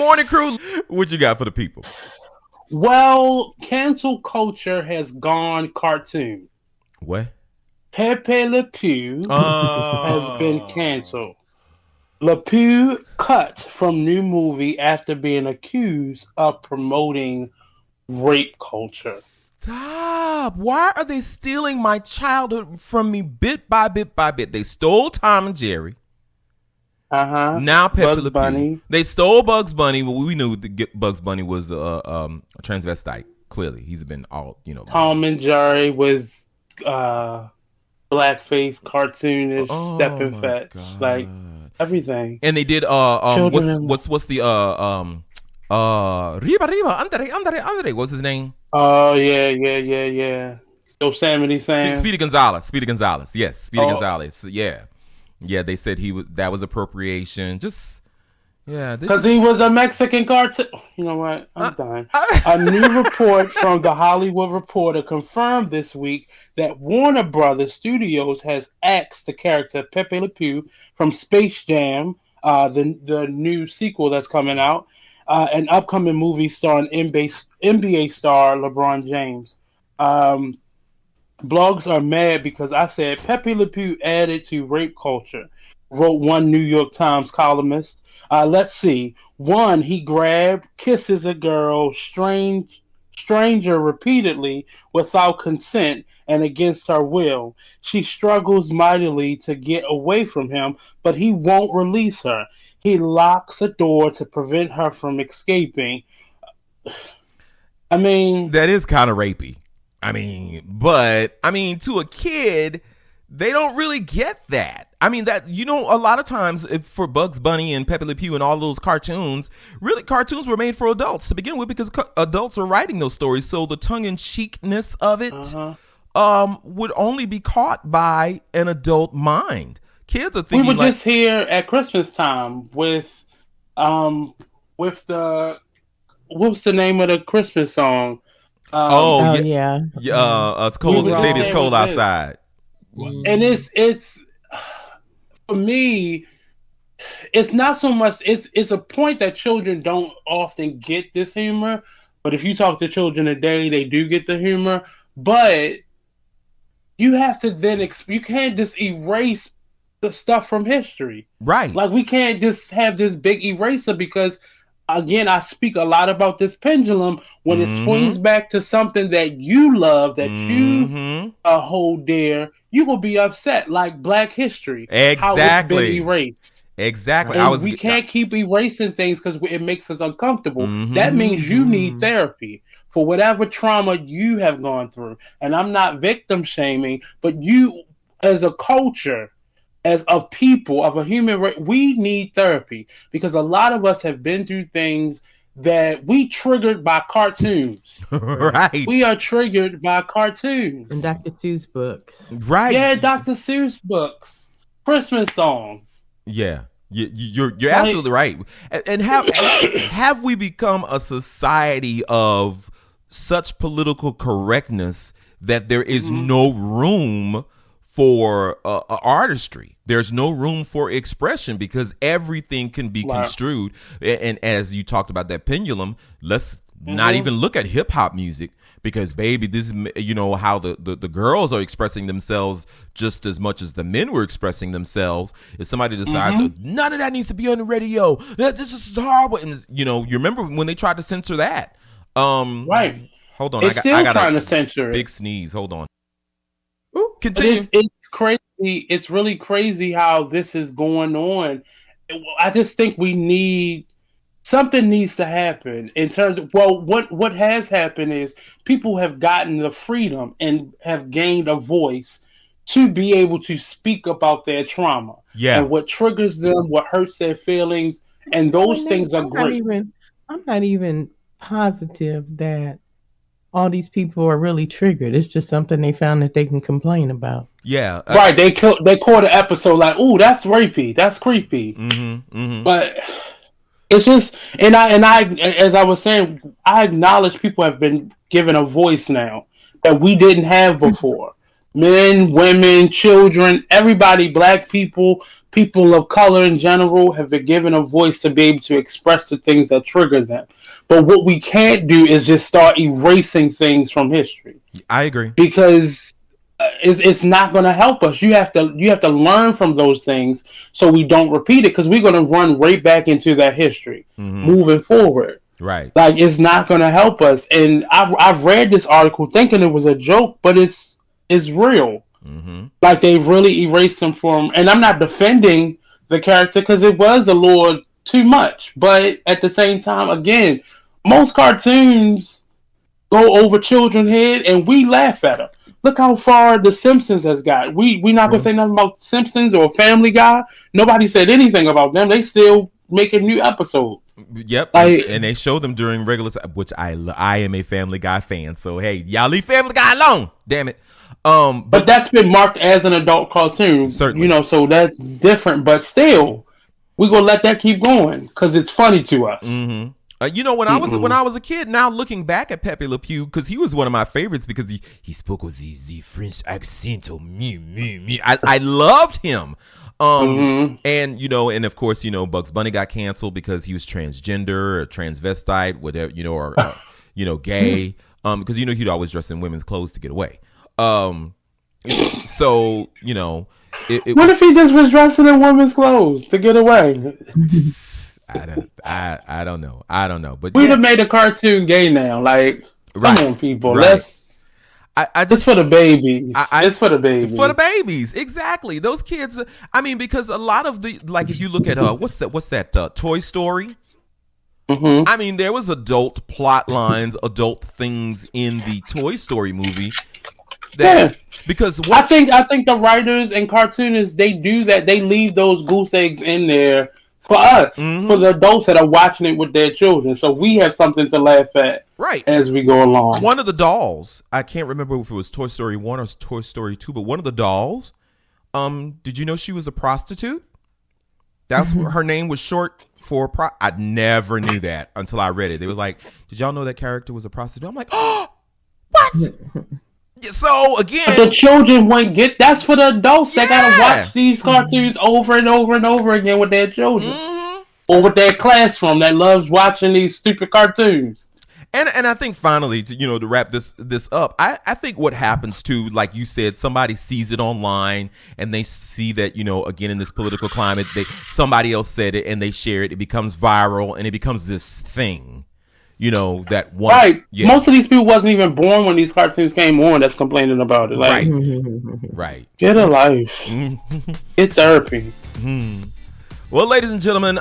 morning, crew. What you got for the people? Well, cancel culture has gone cartoon. What? Pepe Le Pew has been Oh. canceled. Le Pew cut from new movie after being accused of promoting rape culture. Stop. Why are they stealing my childhood from me bit by bit by bit? They stole Tom and Jerry. Now Pepe Le Pew. They stole Bugs Bunny. Well, we knew Bugs Bunny was a transvestite. Clearly, he's been all Tom and Jerry was blackface, cartoonish, step and fetch, like everything. And they did what's the Riba Andre. What's his name? Oh yeah. Yosemite Sam. Speedy Gonzalez. Yes, Speedy Gonzalez. Yeah, they said that was appropriation. Because he was a Mexican cartoon. You know what? I'm done. A new report from the Hollywood Reporter confirmed this week that Warner Brothers Studios has axed the character Pepe Le Pew from Space Jam, the new sequel that's coming out, an upcoming movie starring NBA star LeBron James. Blogs are mad because I said Pepe Le Pew added to rape culture, wrote one New York Times columnist. Let's see. One, he grabbed, kisses a girl, stranger repeatedly without consent and against her will. She struggles mightily to get away from him, but he won't release her. He locks a door to prevent her from escaping. I mean, that is kind of rapey. But to a kid, they don't really get that. A lot of times for Bugs Bunny and Pepe Le Pew and all those cartoons, really cartoons were made for adults to begin with because adults are writing those stories. So the tongue-in-cheekness of it would only be caught by an adult mind. Kids are thinking we were just here at Christmas time with what's the name of the Christmas song? Yeah. It's cold. Baby, it's cold outside. And it's for me, it's not so much. It's a point that children don't often get this humor, but if you talk to children today, they do get the humor. But you have to then you can't just erase the stuff from history, right? Like we can't just have this big eraser because. Again, I speak a lot about this pendulum when it swings back to something that you love, that you hold dear, you will be upset, like Black History. Exactly. How it's been erased. Exactly. We can't keep erasing things because it makes us uncomfortable. That means you need therapy for whatever trauma you have gone through. And I'm not victim shaming, but you, as a culture, as a people, of a human race, we need therapy because a lot of us have been through things that we triggered by cartoons. Right. We are triggered by cartoons. And Dr. Seuss books. Right. Yeah, Dr. Seuss books. Christmas songs. Yeah. You're absolutely right. And have we become a society of such political correctness that there is no room for artistry? There's no room for expression because everything can be construed. And as you talked about that pendulum, let's not even look at hip hop music because, baby, this is, how the girls are expressing themselves just as much as the men were expressing themselves. If somebody decides none of that needs to be on the radio, this is horrible. And, you remember when they tried to censor that? Right. Hold on. It's still trying to censor it. Big sneeze. Hold on. Continue. It's crazy. It's really crazy how this is going on. I just think something needs to happen in terms of, what has happened is people have gotten the freedom and have gained a voice to be able to speak about their trauma. Yeah. And what triggers them, what hurts their feelings, and those things are great. I'm not even positive that all these people are really triggered. It's just something they found that they can complain about. Yeah. Right. They caught an episode like, ooh, that's rapey. That's creepy. But it's just, and I, as I was saying, I acknowledge people have been given a voice now that we didn't have before. Men, women, children, everybody, black people, people of color in general have been given a voice to be able to express the things that trigger them. But what we can't do is just start erasing things from history. I agree. Because it's not going to help us. You have to learn from those things so we don't repeat it, because we're going to run right back into that history moving forward. Right. Like, it's not going to help us. And I've read this article thinking it was a joke, but it's real. Like, they really erased him from, and I'm not defending the character because it was a little too much. But at the same time, again, most cartoons go over children's head and we laugh at them. Look how far The Simpsons has got. We not going to say nothing about Simpsons or Family Guy. Nobody said anything about them. They still making new episodes. Yep. And they show them during regular time, which I am a Family Guy fan. So, hey, y'all leave Family Guy alone. Damn it. But that's been marked as an adult cartoon. Certainly. So that's different. But still, we're going to let that keep going because it's funny to us. When I was a kid, now looking back at Pepe Le Pew, because he was one of my favorites because he spoke with the French accent. I loved him. And and of course, Bugs Bunny got canceled because he was transgender or transvestite, whatever, or gay. Because he'd always dress in women's clothes to get away. What if he just was dressing in women's clothes to get away? I don't know. But we'd have made a cartoon gay now. Like, come on, people. Right. It's for the babies. It's for the babies. For the babies, exactly. Those kids. I mean, because a lot of the, like, if you look at what's that Toy Story. I mean, there was adult plot lines, adult things in the Toy Story movie. Because I think the writers and cartoonists, they do that. They leave those goose eggs in there for us, for the adults that are watching it with their children, so we have something to laugh at as we go along. One of the dolls, I can't remember if it was Toy Story 1 or Toy Story 2, but one of the dolls, did you know she was a prostitute? That's her name was short for I never knew that until I read it. It was like, did y'all know that character was a prostitute? I'm like, oh, what? So again, the children won't get. That's for the adults that gotta watch these cartoons over and over and over again with their children, or with their classroom that loves watching these stupid cartoons. And I think finally, to wrap this up, I think what happens too, like you said, somebody sees it online and they see that again in this political climate, somebody else said it and they share it. It becomes viral and it becomes this thing. That one. Right. Yeah. Most of these people wasn't even born when these cartoons came on that's complaining about it. Like, right. Get a life. Get therapy. Well, ladies and gentlemen,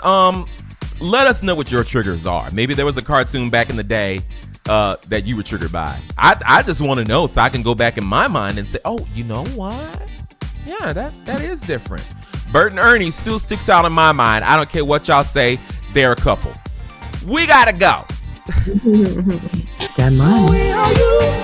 let us know what your triggers are. Maybe there was a cartoon back in the day that you were triggered by. I just want to know so I can go back in my mind and say, oh, you know what? Yeah, that is different. Bert and Ernie still sticks out in my mind. I don't care what y'all say. They're a couple. We gotta go. Got mine.